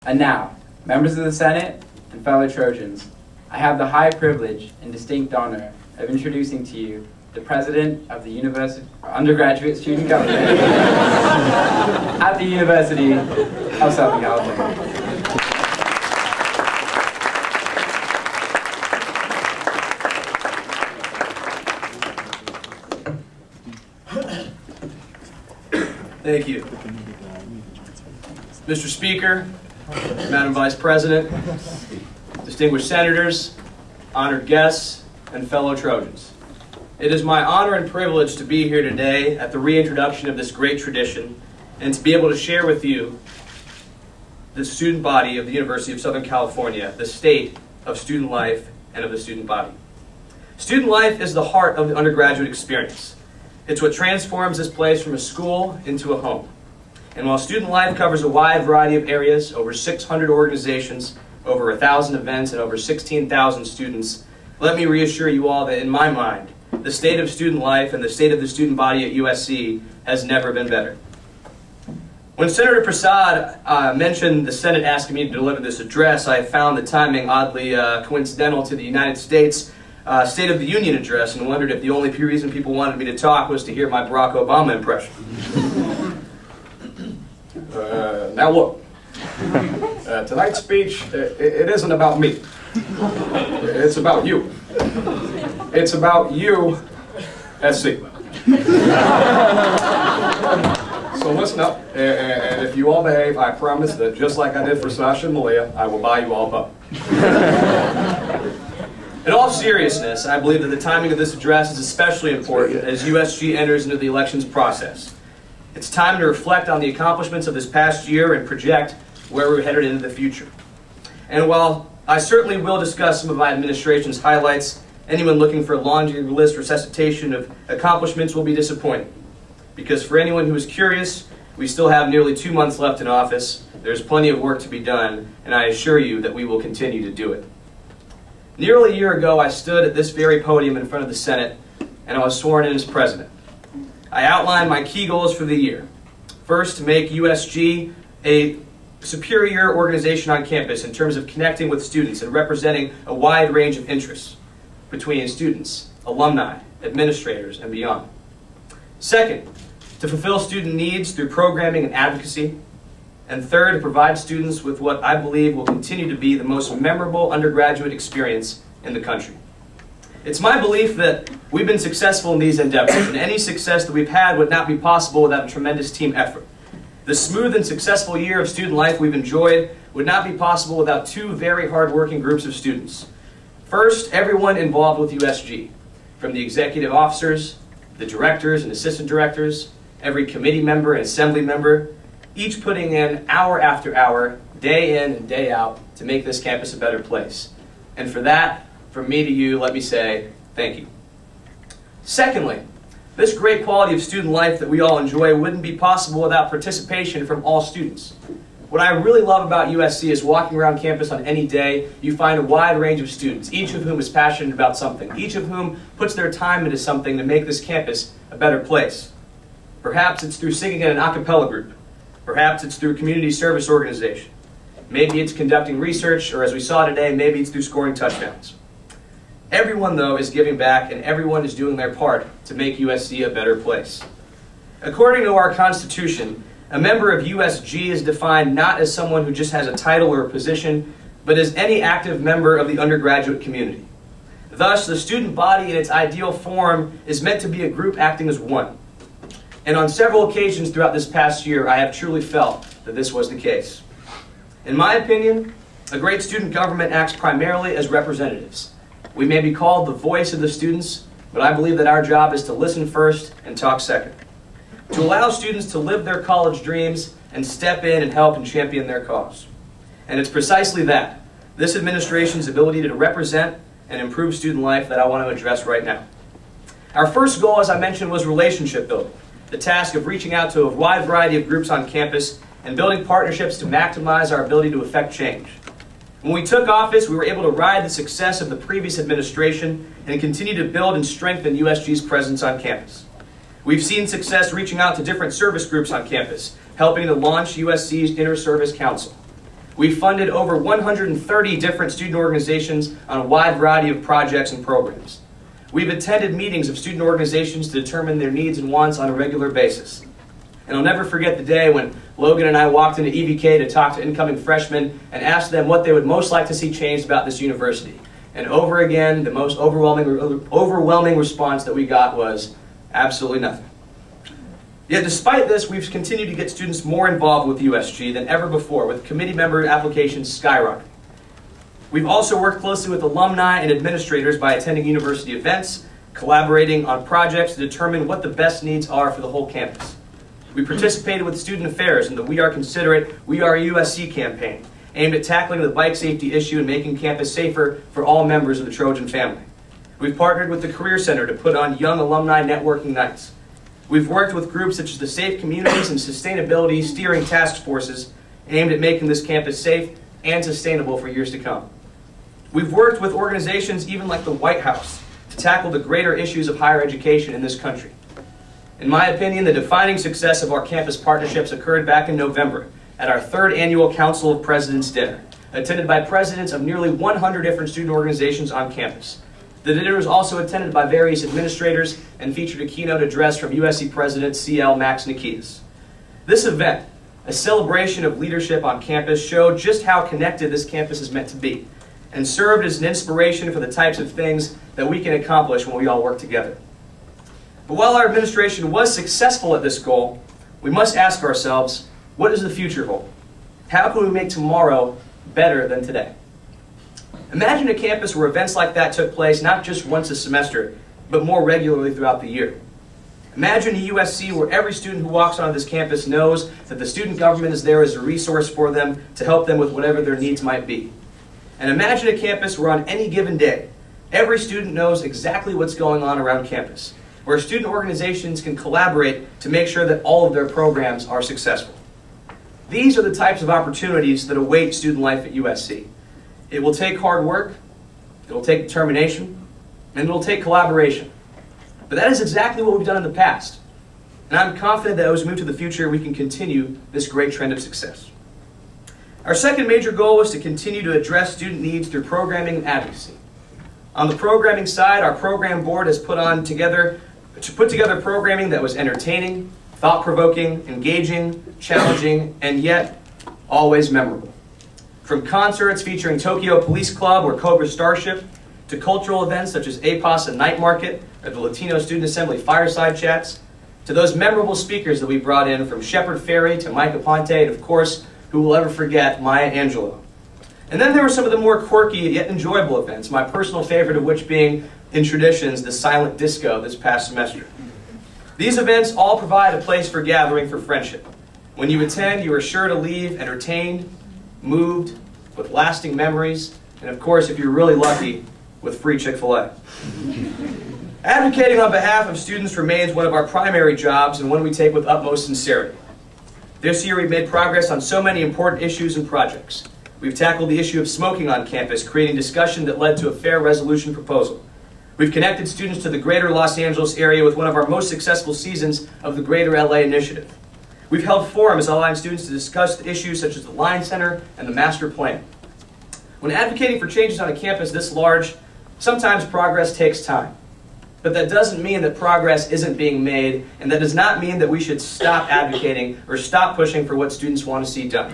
And now, members of the Senate and fellow Trojans, I have the high privilege and distinct honor of introducing to you the President of the Undergraduate Student Government at the University of Southern California. Thank you. Mr. Speaker, Madam Vice President, distinguished senators, honored guests, and fellow Trojans. It is my honor and privilege to be here today at the reintroduction of this great tradition and to be able to share with you the student body of the University of Southern California, the state of student life and of the student body. Student life is the heart of the undergraduate experience. It's what transforms this place from a school into a home. And while student life covers a wide variety of areas, over 600 organizations, over 1,000 events, and over 16,000 students, let me reassure you all that in my mind, the state of student life and the state of the student body at USC has never been better. When Senator Prasad mentioned the Senate asking me to deliver this address, I found the timing oddly coincidental to the United States State of the Union address and wondered if the only reason people wanted me to talk was to hear my Barack Obama impression. Now look, tonight's speech, it isn't about me. It's about you. It's about you, SC. So listen up, and if you all behave, I promise that just like I did for Sasha and Malia, I will buy you all a pup. In all seriousness, I believe that the timing of this address is especially important as USG enters into the elections process. It's time to reflect on the accomplishments of this past year and project where we're headed into the future. And while I certainly will discuss some of my administration's highlights, anyone looking for a laundry list recitation of accomplishments will be disappointed. Because for anyone who is curious, we still have nearly 2 months left in office. There's plenty of work to be done, and I assure you that we will continue to do it. Nearly a year ago, I stood at this very podium in front of the Senate, and I was sworn in as president. I outlined my key goals for the year. First, to make USG a superior organization on campus in terms of connecting with students and representing a wide range of interests between students, alumni, administrators, and beyond. Second, to fulfill student needs through programming and advocacy. And third, to provide students with what I believe will continue to be the most memorable undergraduate experience in the country. It's my belief that we've been successful in these endeavors, and any success that we've had would not be possible without a tremendous team effort. The smooth and successful year of student life we've enjoyed would not be possible without two very hard-working groups of students. First, everyone involved with USG, from the executive officers, the directors and assistant directors, every committee member and assembly member, each putting in hour after hour, day in and day out, to make this campus a better place. And for that, from me to you, let me say thank you. Secondly, this great quality of student life that we all enjoy wouldn't be possible without participation from all students. What I really love about USC is walking around campus on any day, you find a wide range of students, each of whom is passionate about something, each of whom puts their time into something to make this campus a better place. Perhaps it's through singing in an a cappella group. Perhaps it's through a community service organization. Maybe it's conducting research, or as we saw today, maybe it's through scoring touchdowns. Everyone, though, is giving back, and everyone is doing their part to make USC a better place. According to our Constitution, a member of USG is defined not as someone who just has a title or a position, but as any active member of the undergraduate community. Thus, the student body in its ideal form is meant to be a group acting as one. And on several occasions throughout this past year, I have truly felt that this was the case. In my opinion, a great student government acts primarily as representatives. We may be called the voice of the students, but I believe that our job is to listen first and talk second. To allow students to live their college dreams and step in and help and champion their cause. And it's precisely that, this administration's ability to represent and improve student life, that I want to address right now. Our first goal, as I mentioned, was relationship building. The task of reaching out to a wide variety of groups on campus and building partnerships to maximize our ability to affect change. When we took office, we were able to ride the success of the previous administration and continue to build and strengthen USG's presence on campus. We've seen success reaching out to different service groups on campus, helping to launch USC's Inter-Service Council. We've funded over 130 different student organizations on a wide variety of projects and programs. We've attended meetings of student organizations to determine their needs and wants on a regular basis. And I'll never forget the day when Logan and I walked into EVK to talk to incoming freshmen and asked them what they would most like to see changed about this university. And over again, the most overwhelming response that we got was absolutely nothing. Yet despite this, we've continued to get students more involved with USG than ever before, with committee member applications skyrocketing. We've also worked closely with alumni and administrators by attending university events, collaborating on projects to determine what the best needs are for the whole campus. We participated with student affairs in the We Are Considerate, We Are USC campaign, aimed at tackling the bike safety issue and making campus safer for all members of the Trojan family. We've partnered with the Career Center to put on Young Alumni Networking Nights. We've worked with groups such as the Safe Communities and Sustainability Steering Task Forces aimed at making this campus safe and sustainable for years to come. We've worked with organizations even like the White House to tackle the greater issues of higher education in this country. In my opinion, the defining success of our campus partnerships occurred back in November at our third annual Council of Presidents dinner, attended by presidents of nearly 100 different student organizations on campus. The dinner was also attended by various administrators and featured a keynote address from USC President CL Max Nikitas. This event, a celebration of leadership on campus, showed just how connected this campus is meant to be and served as an inspiration for the types of things that we can accomplish when we all work together. But while our administration was successful at this goal, we must ask ourselves, what does the future hold? How can we make tomorrow better than today? Imagine a campus where events like that took place not just once a semester, but more regularly throughout the year. Imagine a USC where every student who walks onto this campus knows that the student government is there as a resource for them to help them with whatever their needs might be. And imagine a campus where on any given day, every student knows exactly what's going on around campus, where student organizations can collaborate to make sure that all of their programs are successful. These are the types of opportunities that await student life at USC. It will take hard work, it will take determination, and it will take collaboration. But that is exactly what we've done in the past. And I'm confident that as we move to the future, we can continue this great trend of success. Our second major goal is to continue to address student needs through programming and advocacy. On the programming side, our program board has put together programming that was entertaining, thought-provoking, engaging, challenging, and yet always memorable. From concerts featuring Tokyo Police Club or Cobra Starship, to cultural events such as APOS and Night Market, or the Latino Student Assembly Fireside Chats, to those memorable speakers that we brought in from Shepard Fairey to Mike Aponte, and of course, who will ever forget, Maya Angelou. And then there were some of the more quirky yet enjoyable events, my personal favorite of which being, in traditions, the silent disco this past semester. These events all provide a place for gathering for friendship. When you attend, you are sure to leave entertained, moved, with lasting memories, and of course, if you're really lucky, with free Chick-fil-A. Advocating on behalf of students remains one of our primary jobs and one we take with utmost sincerity. This year we've made progress on so many important issues and projects. We've tackled the issue of smoking on campus, creating discussion that led to a fair resolution proposal. We've connected students to the greater Los Angeles area with one of our most successful seasons of the Greater LA Initiative. We've held forums allowing students to discuss the issues such as the Line Center and the Master Plan. When advocating for changes on a campus this large, sometimes progress takes time. But that doesn't mean that progress isn't being made, and that does not mean that we should stop advocating or stop pushing for what students want to see done.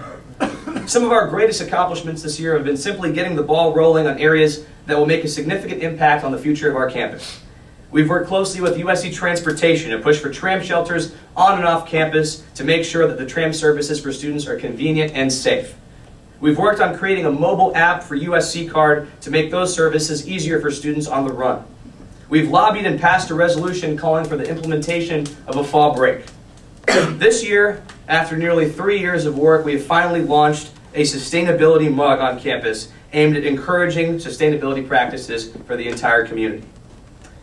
Some of our greatest accomplishments this year have been simply getting the ball rolling on areas that will make a significant impact on the future of our campus. We've worked closely with USC Transportation to push for tram shelters on and off campus to make sure that the tram services for students are convenient and safe. We've worked on creating a mobile app for USC Card to make those services easier for students on the run. We've lobbied and passed a resolution calling for the implementation of a fall break. This year, after nearly 3 years of work, we have finally launched a sustainability mug on campus aimed at encouraging sustainability practices for the entire community.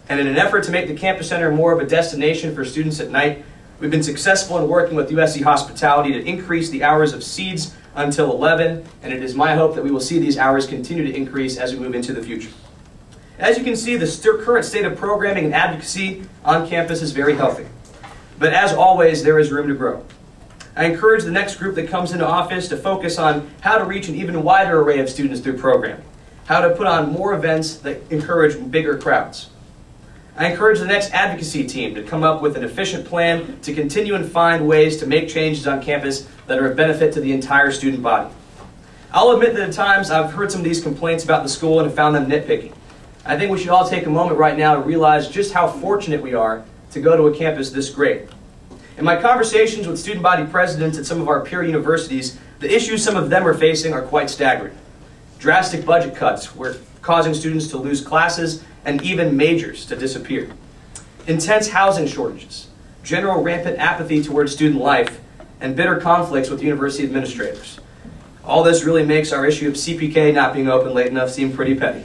And in an effort to make the campus center more of a destination for students at night, we've been successful in working with USC Hospitality to increase the hours of seeds until 11, and it is my hope that we will see these hours continue to increase as we move into the future. As you can see, the current state of programming and advocacy on campus is very healthy. But as always, there is room to grow. I encourage the next group that comes into office to focus on how to reach an even wider array of students through programming, how to put on more events that encourage bigger crowds. I encourage the next advocacy team to come up with an efficient plan to continue and find ways to make changes on campus that are of benefit to the entire student body. I'll admit that at times I've heard some of these complaints about the school and have found them nitpicky. I think we should all take a moment right now to realize just how fortunate we are to go to a campus this great. In my conversations with student body presidents at some of our peer universities, the issues some of them are facing are quite staggering. Drastic budget cuts were causing students to lose classes and even majors to disappear. Intense housing shortages, general rampant apathy towards student life, and bitter conflicts with university administrators. All this really makes our issue of CPK not being open late enough seem pretty petty.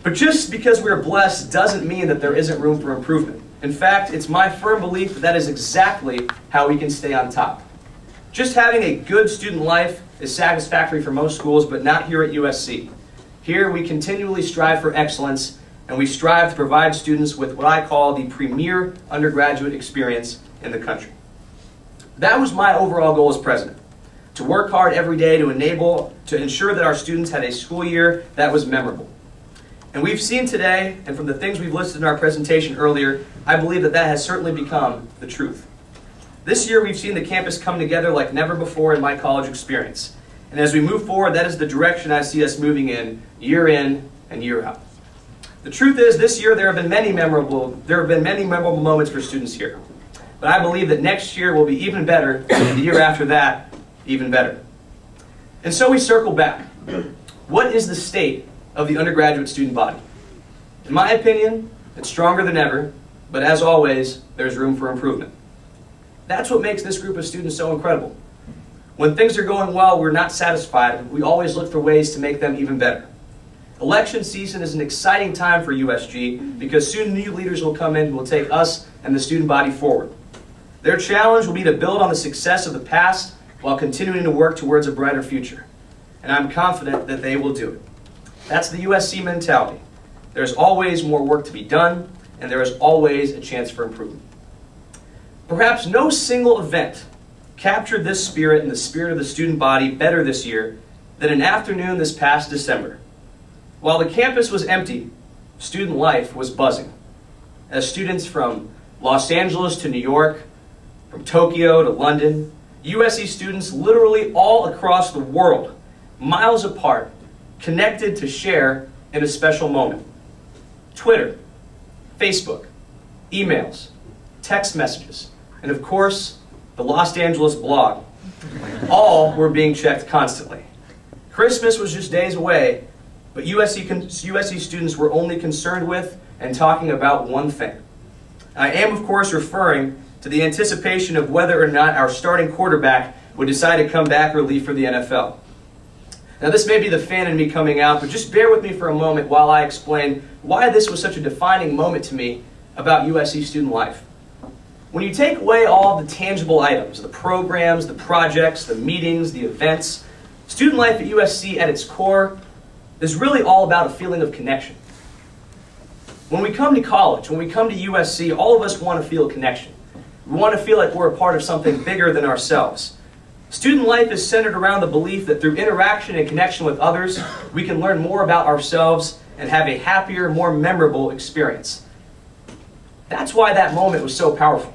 But just because we're blessed doesn't mean that there isn't room for improvement. In fact, it's my firm belief that that is exactly how we can stay on top. Just having a good student life is satisfactory for most schools, but not here at USC. Here we continually strive for excellence, and we strive to provide students with what I call the premier undergraduate experience in the country. That was my overall goal as president, to work hard every day to ensure that our students had a school year that was memorable. And we've seen today, and from the things we've listed in our presentation earlier, I believe that that has certainly become the truth. This year we've seen the campus come together like never before in my college experience. And as we move forward, that is the direction I see us moving in and year out. The truth is, this year there have been many memorable moments for students here. But I believe that next year will be even better, and the year after that, even better. And so we circle back. What is the state of the undergraduate student body? In my opinion, it's stronger than ever, but as always, there's room for improvement. That's what makes this group of students so incredible. When things are going well, we're not satisfied. We always look for ways to make them even better. Election season is an exciting time for USG because soon new leaders will come in who will take us and the student body forward. Their challenge will be to build on the success of the past while continuing to work towards a brighter future. And I'm confident that they will do it. That's the USC mentality. There's always more work to be done, and there is always a chance for improvement. Perhaps no single event captured this spirit and the spirit of the student body better this year than an afternoon this past December. While the campus was empty, student life was buzzing. As students from Los Angeles to New York, from Tokyo to London, USC students literally all across the world, miles apart, connected to share in a special moment. Twitter, Facebook, emails, text messages, and of course, the Los Angeles blog. All were being checked constantly. Christmas was just days away, but USC students were only concerned with and talking about one thing. I am, of course, referring to the anticipation of whether or not our starting quarterback would decide to come back or leave for the NFL. Now, this may be the fan in me coming out, but just bear with me for a moment while I explain why this was such a defining moment to me about USC student life. When you take away all the tangible items, the programs, the projects, the meetings, the events, student life at USC at its core is really all about a feeling of connection. When we come to college, when we come to USC, all of us want to feel a connection. We want to feel like we're a part of something bigger than ourselves. Student life is centered around the belief that through interaction and connection with others, we can learn more about ourselves and have a happier, more memorable experience. That's why that moment was so powerful.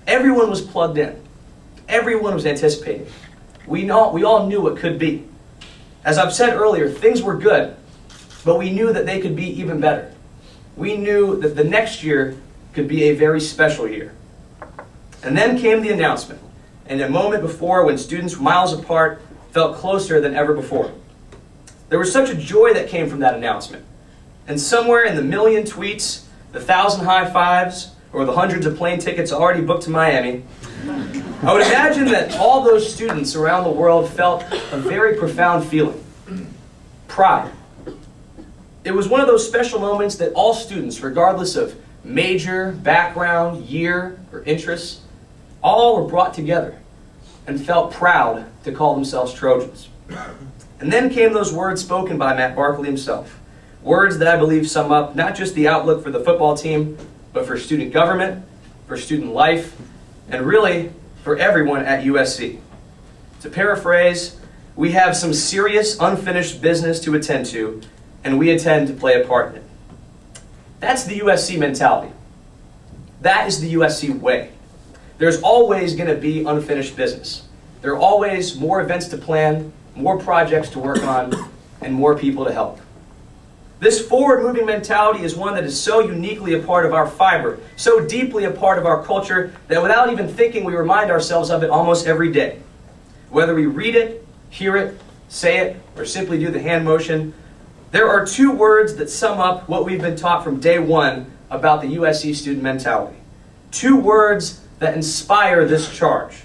Everyone was plugged in. Everyone was anticipating. We all knew what could be. As I've said earlier, things were good, but we knew that they could be even better. We knew that the next year could be a very special year. And then came the announcement, and a moment before when students miles apart felt closer than ever before. There was such a joy that came from that announcement. And somewhere in the million tweets, the 1,000 high fives, or the hundreds of plane tickets already booked to Miami, I would imagine that all those students around the world felt a very profound feeling. Pride. It was one of those special moments that all students, regardless of major, background, year, or interests, all were brought together and felt proud to call themselves Trojans. And then came those words spoken by Matt Barkley himself. Words that I believe sum up not just the outlook for the football team, but for student government, for student life, and really for everyone at USC. To paraphrase, we have some serious unfinished business to attend to, and we intend to play a part in it. That's the USC mentality. That is the USC way. There's always going to be unfinished business. There are always more events to plan, more projects to work on, and more people to help. This forward-moving mentality is one that is so uniquely a part of our fiber, so deeply a part of our culture, that without even thinking, we remind ourselves of it almost every day. Whether we read it, hear it, say it, or simply do the hand motion, there are two words that sum up what we've been taught from day one about the USC student mentality. Two words that inspire this charge.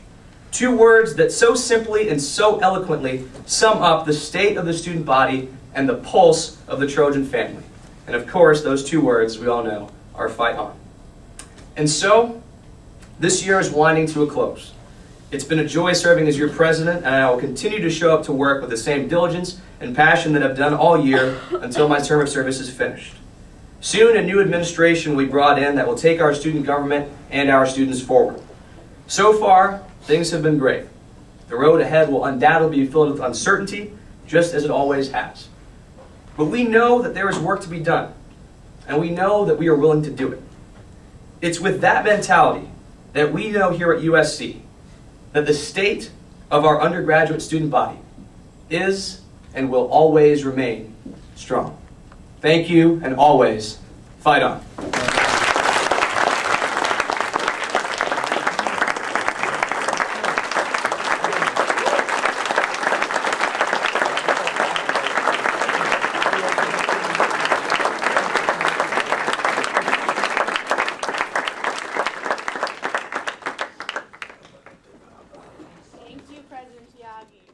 Two words that so simply and so eloquently sum up the state of the student body and the pulse of the Trojan family. And of course, those two words, we all know, are fight on. And so, this year is winding to a close. It's been a joy serving as your president, and I will continue to show up to work with the same diligence and passion that I've done all year until my term of service is finished. Soon, a new administration will be brought in that will take our student government and our students forward. So far, things have been great. The road ahead will undoubtedly be filled with uncertainty, just as it always has. But we know that there is work to be done, and we know that we are willing to do it. It's with that mentality that we know here at USC that the state of our undergraduate student body is and will always remain strong. Thank you, and always, fight on. Thank you, President Tyagi.